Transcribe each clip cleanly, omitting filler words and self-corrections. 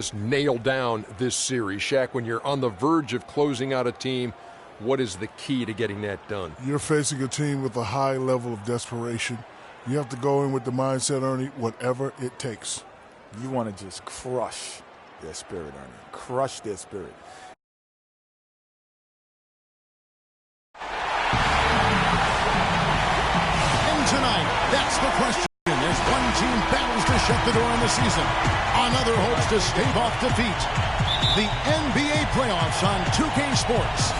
Just nail down this series. Shaq, when you're on the verge of closing out a team, what is the key to getting that done? You're facing a team with a high level of desperation. You have to go in with the mindset, Ernie, whatever it takes. You want to just crush their spirit, Ernie. Crush their spirit. And tonight, that's the question. As one team battles to shut the door on the season, another hopes to stave off defeat. The NBA playoffs on 2K Sports.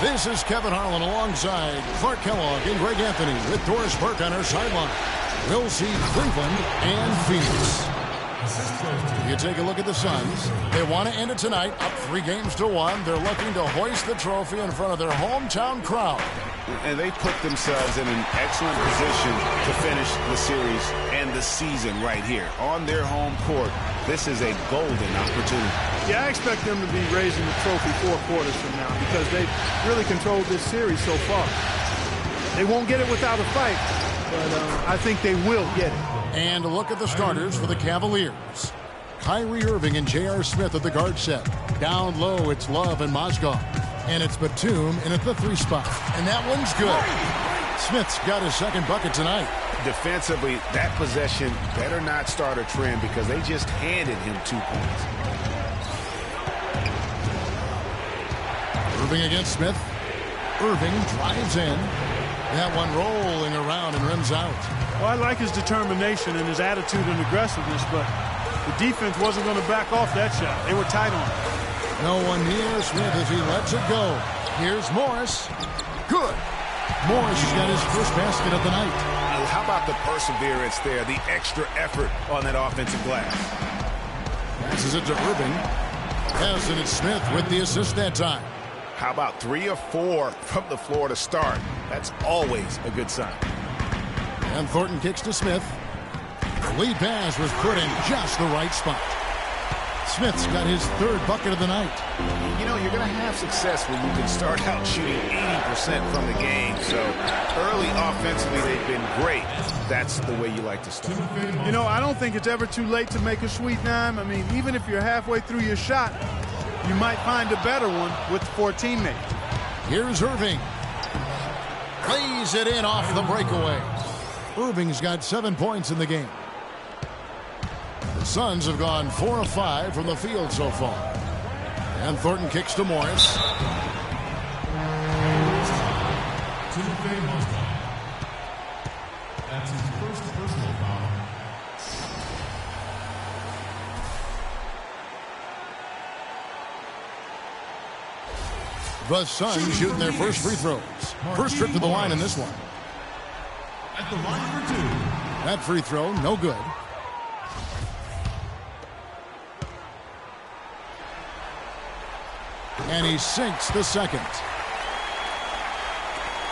This is Kevin Harlan alongside Clark Kellogg and Greg Anthony with Doris Burke on our sideline. We'll see Cleveland and Phoenix. You take a look at the Suns. They want to end it tonight, up 3-1. They're looking to hoist the trophy in front of their hometown crowd. And they put themselves in an excellent position to finish the series and the season right here. On their home court, this is a golden opportunity. Yeah, I expect them to be raising the trophy 4 quarters from now because they've really controlled this series so far. They won't get it without a fight, but I think they will get it. And a look at the starters for the Cavaliers. Kyrie Irving and J.R. Smith at the guard set. Down low, it's Love and Mozgov. And it's Batum in at the 3 spot. And that one's good. Smith's got his second bucket tonight. Defensively, that possession better not start a trend because they just handed him 2 points. Irving against Smith. Irving drives in. That one rolling around and rims out. Well, I like his determination and his attitude and aggressiveness, but the defense wasn't going to back off that shot. They were tight on it. No one near Smith as he lets it go. Here's Morris. Good. Morris has got his first basket of the night. How about the perseverance there, the extra effort on that offensive glass? Passes it to Irving. Yes, and it's Smith with the assist that time. How about 3 or 4 from the floor to start? That's always a good sign. And Thornton kicks to Smith. The lead pass was put in just the right spot. Smith's got his 3rd bucket of the night. You know, you're going to have success when you can start out shooting 80% from the game. So early offensively, they've been great. That's the way you like to start. You know, I don't think it's ever too late to make a sweet dime. I mean, even if you're halfway through your shot, you might find a better one with 4 teammates. Here's Irving. Plays it in off the breakaway. Irving's got 7 points in the game. The Suns have gone 4 of 5 from the field so far. And Thornton kicks to Morris. That's his first personal foul. The Suns shooting their first free throws. First trip to the line in this one. At the line for 2. That free throw, no good. And he sinks the second.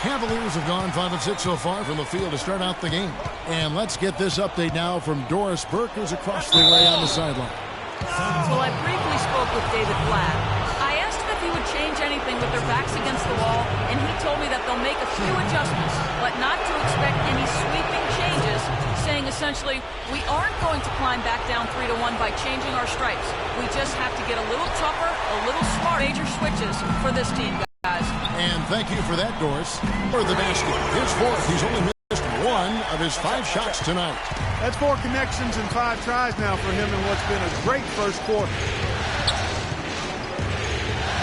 Cavaliers have gone 5 of 6 so far from the field to start out the game. And let's get this update now from Doris Burke, who's across the way on the sideline. Well, I briefly spoke with David Blatt. I asked him if he would change anything with their backs against the wall, and he told me that they'll make a few adjustments, but not to expect any sweeping changes, saying essentially, we aren't going to climb back down 3-1 by changing our stripes. We just have to get a little tougher, a little smart. Major switches for this team, guys. And thank you for that, Doris. For the basket, his 4th. He's only missed 1 of his 5 shots tonight. That's 4 connections and 5 tries now for him in what's been a great first quarter.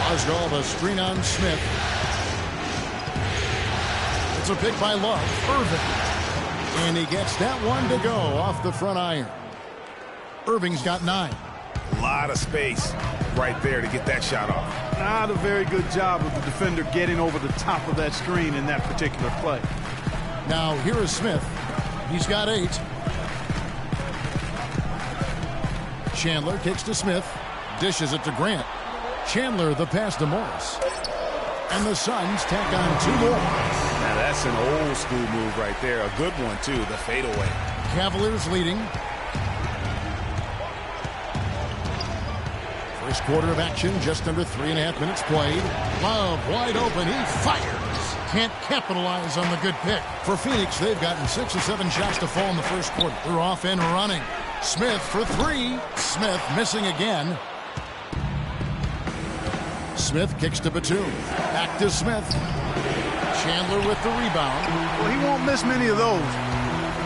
Mozgov, a screen on Smith. It's a pick by Love. Irving. And he gets that one to go off the front iron. Irving's got 9. A lot of space right there to get that shot off. Not a very good job of the defender getting over the top of that screen in that particular play. Now here is Smith. He's got 8. Chandler kicks to Smith. Dishes it to Grant. Chandler the pass to Morris. And the Suns tack on 2 more. Now that's an old school move right there. A good one too, the fadeaway. Cavaliers leading. First quarter of action, just under 3.5 minutes played. Love wide open, he fires. Can't capitalize on the good pick. For Phoenix, they've gotten 6 or 7 shots to fall in the first quarter. They're off and running. Smith for three. Smith missing again. Smith kicks to Batum. Back to Smith. Chandler with the rebound. Well, he won't miss many of those,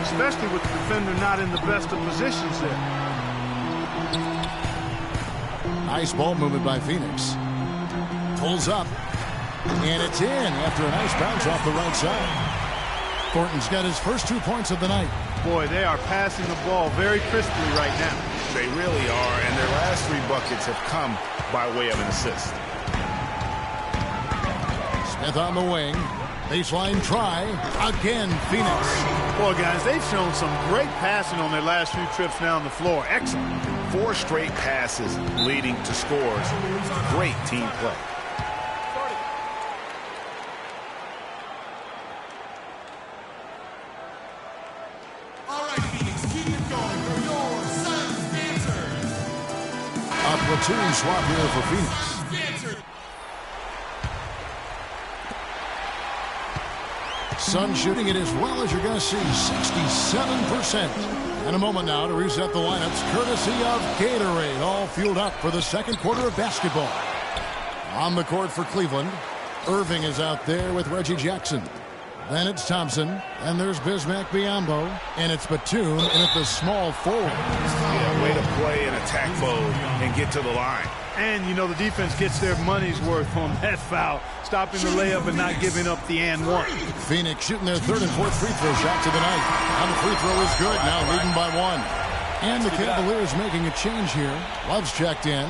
especially with the defender not in the best of positions there. Nice ball movement by Phoenix. Pulls up. And it's in after a nice bounce off the right side. Thornton's got his first 2 points of the night. Boy, they are passing the ball very crisply right now. They really are, and their last 3 buckets have come by way of an assist. Smith on the wing. Baseline try. Again, Phoenix. Boy, guys, they've shown some great passing on their last few trips down the floor. Excellent. 4 straight passes leading to scores. Great team play. A platoon swap here for Phoenix. Sun shooting it as well as you're going to see, 67%. In a moment now to reset the lineups, courtesy of Gatorade, all fueled up for the second quarter of basketball. On the court for Cleveland, Irving is out there with Reggie Jackson. Then it's Thompson, and there's Bismack Biyombo, and it's Batum, and it's the small forward. Yeah, way to play in attack mode and get to the line. And, you know, the defense gets their money's worth on that foul, stopping the layup and not giving up the and one. Phoenix shooting their third and fourth free throw shots of the night. And the free throw is good, now leading by 1. And the Cavaliers making a change here. Love's checked in.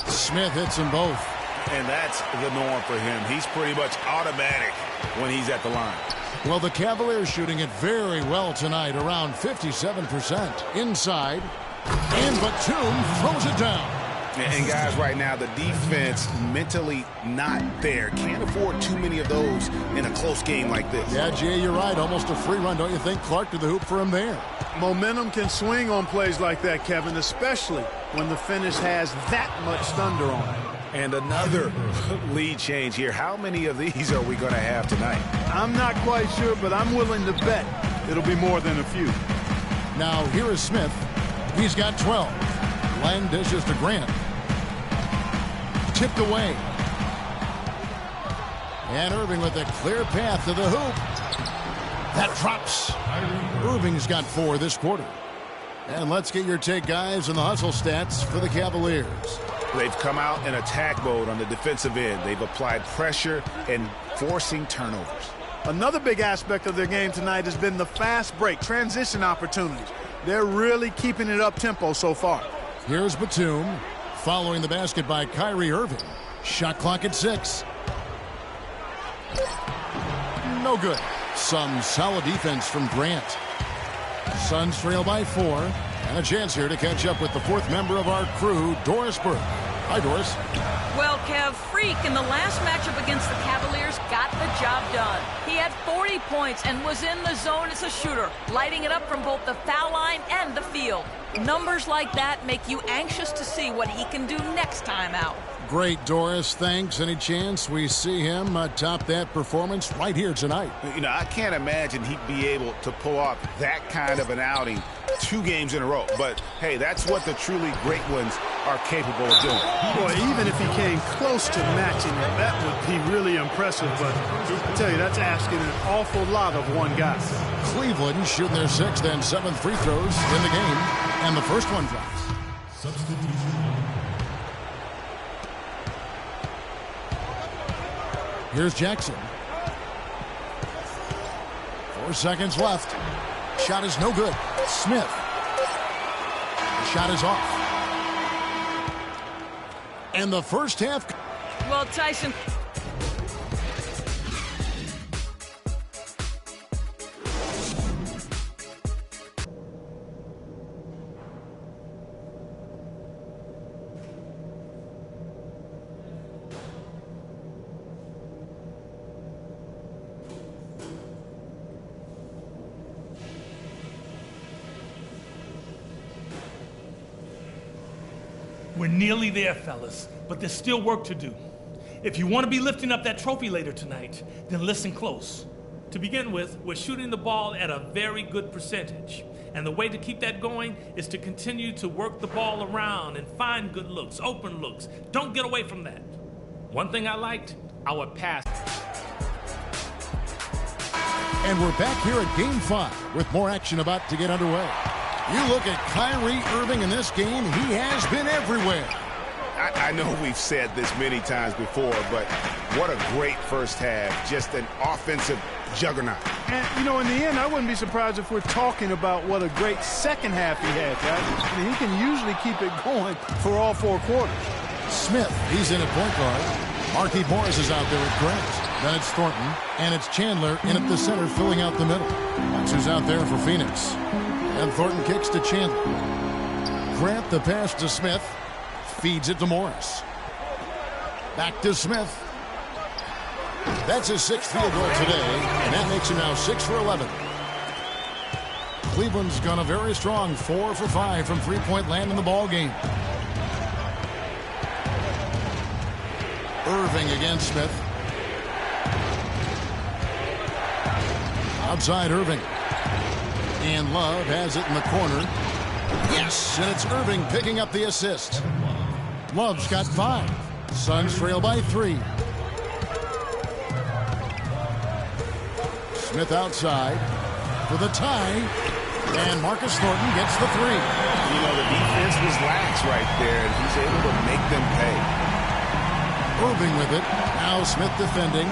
Smith hits them both. And that's the norm for him. He's pretty much automatic when he's at the line. Well, the Cavaliers shooting it very well tonight, around 57%. Inside. And Batum throws it down. And guys, right now, the defense mentally not there. Can't afford too many of those in a close game like this. Yeah, Jay, you're right. Almost a free run, don't you think? Clark to the hoop for him there. Momentum can swing on plays like that, Kevin, especially when the finish has that much thunder on it. And another lead change here. How many of these are we going to have tonight? I'm not quite sure, but I'm willing to bet it'll be more than a few. Now, here is Smith. He's got 12. Len dishes to Grant. Tipped away. And Irving with a clear path to the hoop. That drops. Irving's got 4 this quarter. And let's get your take, guys, on the hustle stats for the Cavaliers. They've come out in attack mode on the defensive end. They've applied pressure and forcing turnovers. Another big aspect of their game tonight has been the fast break, transition opportunities. They're really keeping it up-tempo so far. Here's Batum, following the basket by Kyrie Irving. Shot clock at 6. No good. Some solid defense from Grant. Suns trail by 4. And a chance here to catch up with the 4th member of our crew, Doris Burke. Hi, Doris. Well, Kev, Freak in the last matchup against the Cavaliers got the job done. He had 40 points and was in the zone as a shooter, lighting it up from both the foul line and the field. Numbers like that make you anxious to see what he can do next time out. Great, Doris. Thanks. Any chance we see him top that performance right here tonight? You know, I can't imagine he'd be able to pull off that kind of an outing 2 games in a row. But, hey, that's what the truly great ones are capable of doing. Boy, even if he came close to matching it, that would be really impressive. But I tell you, that's asking an awful lot of one guy. Cleveland shooting their 6th and 7th free throws in the game. And the first one drops. Substitution. Here's Jackson. 4 seconds left. Shot is no good. Smith. The shot is off. And the first half. Well, Tyson. We're nearly there, fellas, but there's still work to do. If you want to be lifting up that trophy later tonight, then listen close. To begin with, we're shooting the ball at a very good percentage. And the way to keep that going is to continue to work the ball around and find good looks, open looks. Don't get away from that. One thing I liked, our pass. And we're back here at Game 5 with more action about to get underway. You look at Kyrie Irving in this game, he has been everywhere. I know we've said this many times before, but what a great first half. Just an offensive juggernaut. And, you know, in the end, I wouldn't be surprised if we're talking about what a great second half he had, guys. I mean, he can usually keep it going for all 4 quarters. Smith, he's in at point guard. Marquise Morris is out there at Grant. Then it's Thornton, and it's Chandler in at the center, filling out the middle. That's who's out there for Phoenix. And Thornton kicks to Chandler. Grant the pass to Smith. Feeds it to Morris. Back to Smith. That's his 6th field goal today, and that makes him now 6 for 11. Cleveland's gone a very strong 4 for 5 from three-point land in the ball game. Irving against Smith. Outside Irving. And Love has it in the corner. Yes, and it's Irving picking up the assist. Love's got 5. Suns trail by 3. Smith outside for the tie. And Marcus Thornton gets the 3. You know, the defense was lax right there, and he's able to make them pay. Irving with it. Now Smith defending.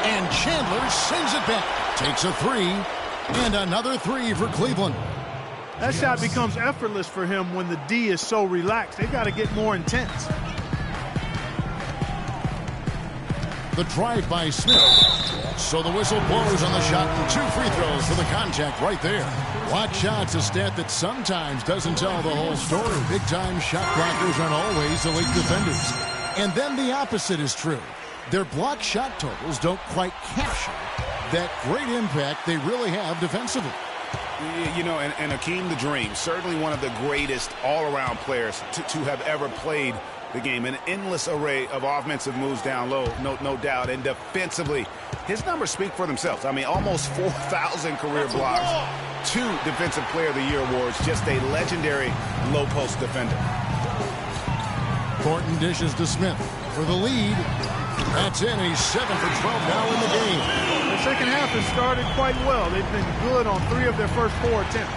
And Chandler sends it back. Takes a 3. And another 3 for Cleveland. That shot becomes effortless for him when the D is so relaxed. They've got to get more intense. The drive by Smith. So the whistle blows on the shot and 2 free throws for the contact right there. Block shots, a stat that sometimes doesn't tell the whole story. Big-time shot blockers aren't always elite defenders. And then the opposite is true. Their block shot totals don't quite capture that great impact they really have defensively. You know, and Hakeem the Dream, certainly one of the greatest all-around players to have ever played the game. An endless array of offensive moves down low, no doubt. And defensively, his numbers speak for themselves. I mean, almost 4,000 career blocks, 2 Defensive Player of the Year awards, just a legendary low-post defender. Thornton dishes to Smith for the lead. That's in. He's 7 for 12 now in the game. The second half has started quite well. They've been good on 3 of their first 4 attempts.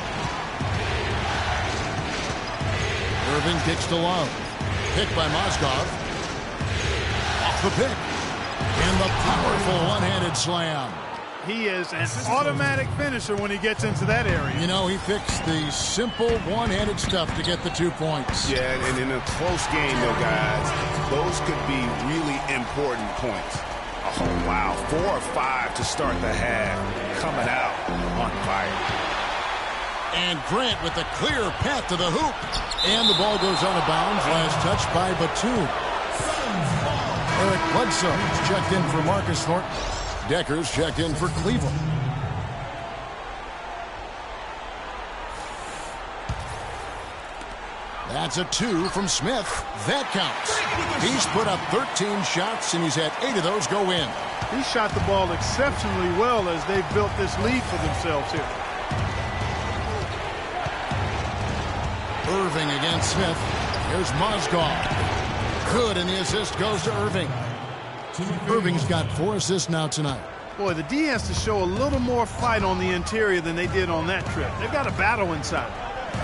Irving kicks to Love. Picked by Mozgov. Off the pick. And the powerful one-handed slam. He is an automatic finisher when he gets into that area. You know, he picks the simple one-handed stuff to get the 2 points. Yeah, and in a close game, though, guys, those could be really important points. Oh, wow. 4 or 5 to start the half. Coming out on fire. And Grant with the clear path to the hoop. And the ball goes out of bounds. Last touch by Batum. Eric Bledsoe is checked in for Marcus Thornton. Decker's checked in for Cleveland. That's a 2 from Smith. That counts. He's put up 13 shots, and he's had 8 of those go in. He shot the ball exceptionally well as they've built this lead for themselves here. Irving against Smith. Here's Mozgov. Good, and the assist goes to Irving. Irving's got 4 assists now tonight. Boy, the D has to show a little more fight on the interior than they did on that trip. They've got a battle inside.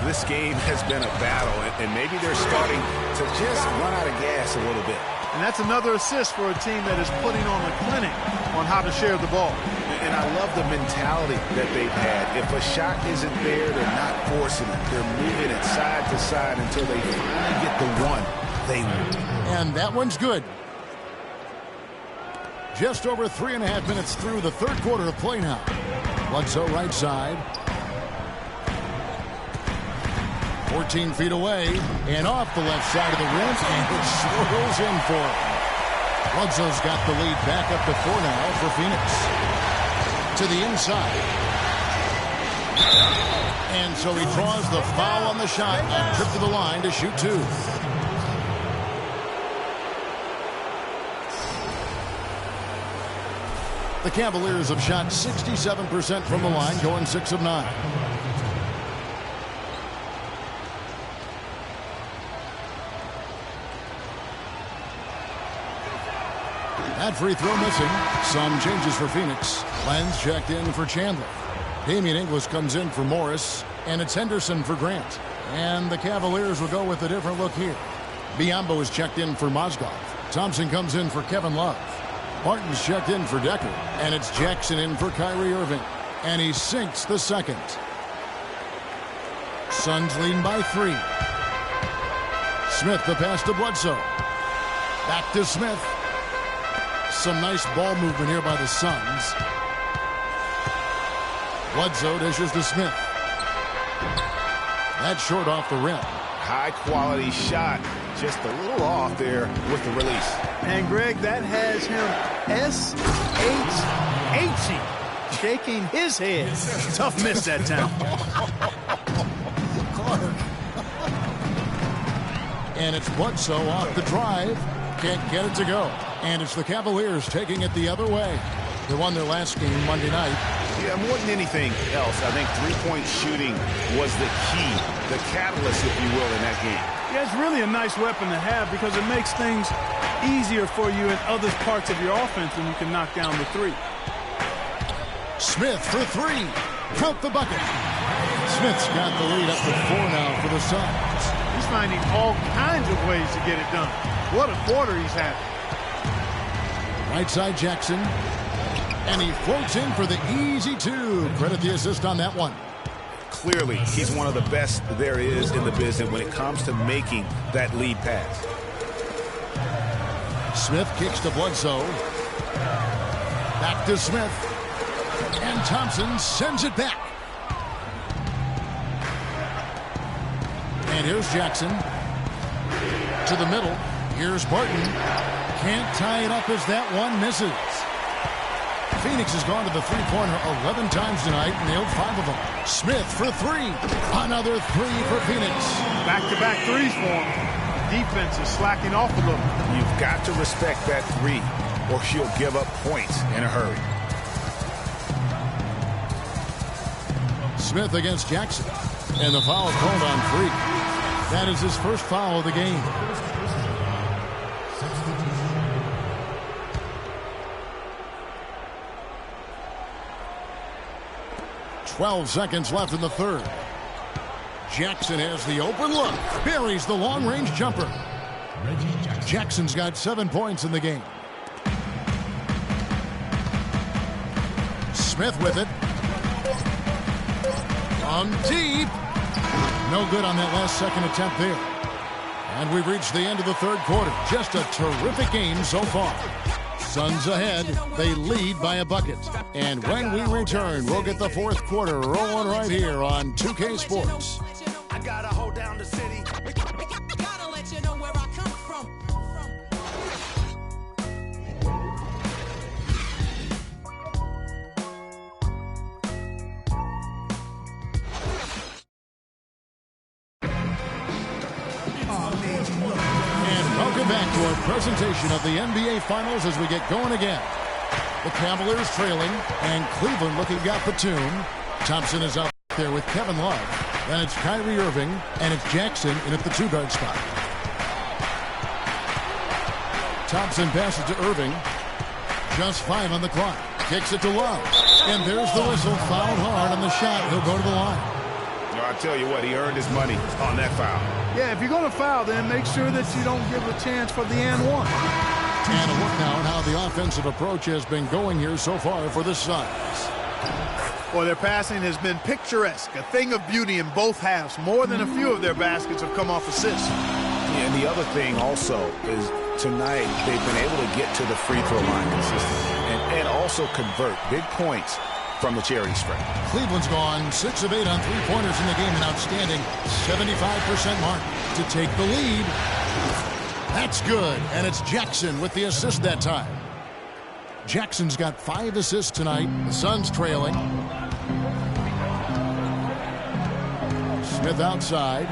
This game has been a battle, and maybe they're starting to just run out of gas a little bit. And that's another assist for a team that is putting on a clinic on how to share the ball. And I love the mentality that they've had. If a shot isn't there, they're not forcing it. They're moving it side to side until they finally get the one they want. And that one's good. Just over 3.5 minutes through the 3rd quarter of play now. Bledsoe right side. 14 feet away and off the left side of the rim, and it swirls in for him. Bledsoe's got the lead back up to 4 now for Phoenix. To the inside. And so he draws the foul on the shot. A trip to the line to shoot 2. The Cavaliers have shot 67% from the line, going 6 of 9. That free throw missing. Some changes for Phoenix. Lenz checked in for Chandler. Damian Inglis comes in for Morris. And it's Henderson for Grant. And the Cavaliers will go with a different look here. Biyombo is checked in for Mozgov. Thompson comes in for Kevin Love. Martin's checked in for Decker. And it's Jackson in for Kyrie Irving. And he sinks the second. Suns leading by 3. Smith the pass to Bledsoe. Back to Smith. Some nice ball movement here by the Suns. Bledsoe dishes to Smith. That's short off the rim. High quality shot. Just a little off there with the release. And Greg, that has him S-H-H-ing, shaking his head. Tough miss that time. And it's Bledsoe off the drive. Can't get it to go. And it's the Cavaliers taking it the other way. They won their last game Monday night. Yeah, more than anything else, I think three-point shooting was the key, the catalyst, if you will, in that game. Yeah, it's really a nice weapon to have because it makes things easier for you in other parts of your offense when you can knock down the three. Smith for 3. Count the bucket. Smith's got the lead up to 4 now for the Suns. He's finding all kinds of ways to get it done. What a quarter he's having. Right side Jackson. And he floats in for the easy 2. Credit the assist on that one. Clearly, he's one of the best there is in the business when it comes to making that lead pass. Smith kicks to Bledsoe. Back to Smith. And Thompson sends it back. And here's Jackson. To the middle. Here's Barton. Can't tie it up as that one misses. Phoenix has gone to the three-pointer 11 times tonight, nailed 5 of them. Smith for 3. Another 3 for Phoenix. Back-to-back threes for him. Defense is slacking off a little. You've got to respect that 3, or she'll give up points in a hurry. Smith against Jackson. And the foul called on Freak. That is his first foul of the game. 12 seconds left in the third. Jackson has the open look. Buries the long-range jumper. Jackson's got 7 points in the game. Smith with it. From deep. No good on that last second attempt there. And we've reached the end of the third quarter. Just a terrific game so far. Suns ahead. They lead by a bucket. And when we return, we'll get the fourth quarter rolling right here on 2K Sports. I gotta hold down the city. Gotta let you know where I come from. And welcome back to our presentation of the NBA Finals as we get going again. The Cavaliers trailing, and Cleveland looking at Batum. Thompson is out there with Kevin Love. Then it's Kyrie Irving, and it's Jackson in at the two-guard spot. Thompson passes to Irving. Just 5 on the clock. Kicks it to Love. And there's the whistle. Fouled hard on the shot. He'll go to the line. I tell you what, he earned his money on that foul. Yeah, if you're going to foul, then make sure that you don't give a chance for the and one. And a look now at how the offensive approach has been going here so far for the Suns. Well, their passing has been picturesque, a thing of beauty in both halves. More than a few of their baskets have come off assists. Yeah, and the other thing also is tonight they've been able to get to the free throw line consistently and also convert big points from the charity stripe. Cleveland's gone 6 of 8 on three-pointers in the game, an outstanding 75% mark to take the lead. That's good, and it's Jackson with the assist that time. Jackson's got 5 assists tonight. The Suns trailing. Smith outside.